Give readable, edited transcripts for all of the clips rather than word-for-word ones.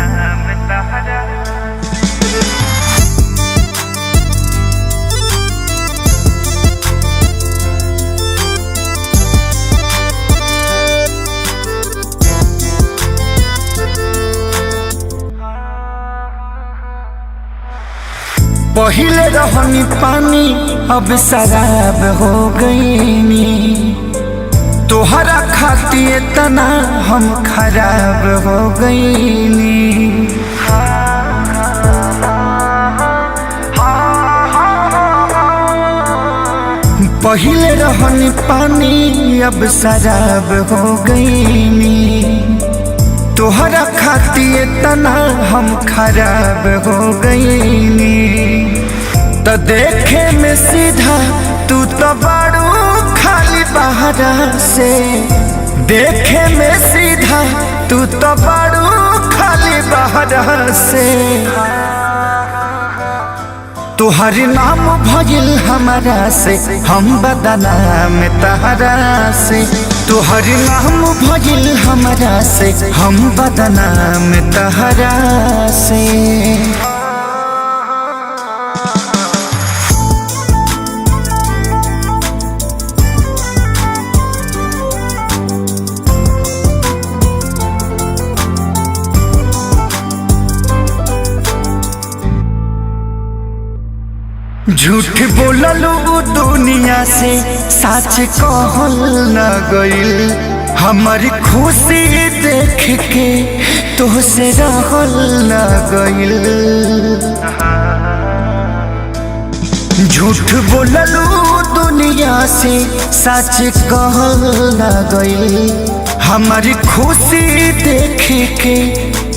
बदनाम तहरा। पहिले रहनी पानी अब शराब हो गईनी, तोहरा खातिर तना हम खराब हो गईनी। पहिले रहनी पानी अब शराब हो गईनी, तोहरा खातिर तना हम खराब हो गईनी। तो देखे में सीधा तू तो बड़ू खाली बहरा से, देखे में सीधा तू तो बड़ू खाली बहरा से। तुहर नाम भइल हमारा से हम बदनाम तहरा से, तुहर नाम भइल हमारा से हम बदनाम तहरा से। झूठ बोललू दुनिया से सच कहल न गइल, हमारी खुशी देख के तोहसे रहल न गइल। झूठ बोललू दुनिया से सच कहल न गइल, हमारी खुशी देख के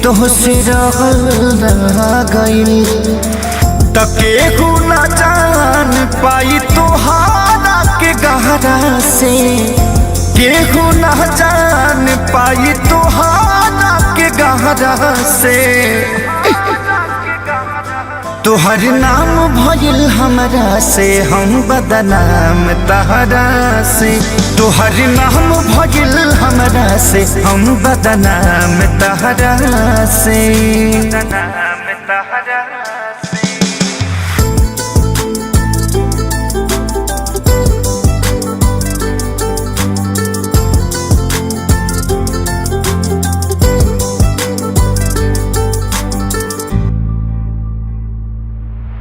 तोहसे रहल न गइल। त केहू न जान पाई तोहारा के गहरा से, केहू न जान पाई तोहारा के गहरा से। तोहर नाम भइल हमरा से हम बदनाम तहरा से, तोहर नाम भइल हमरा से हम बदनाम तहरा से। बदनाम तहरा से।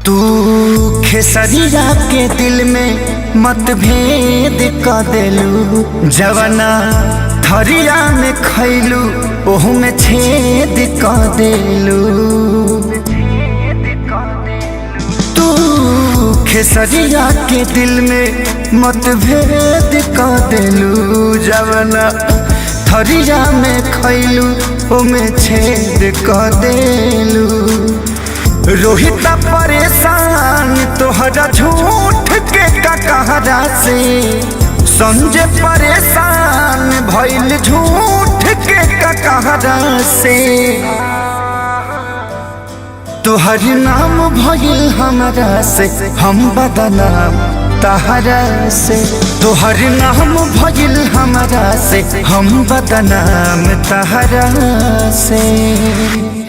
तू खेसरिया के दिल में मतभेद क देलू, जवना थरिया में खैलू ओहू में छेद क देलू। तू खेसरिया के दिल में मतभेद क देलू, जवना थरिया में खैलू ओहू में छेद क देलू। रोहित परेशान तोहरा झूठ के कहरा से, संजय परेशान भइल झूठ के कहरा से। तोहर नाम भइल हमरा से हम बदनाम तहरा से, तोहर नाम भइल हमरा से हम बदनाम तहरा से।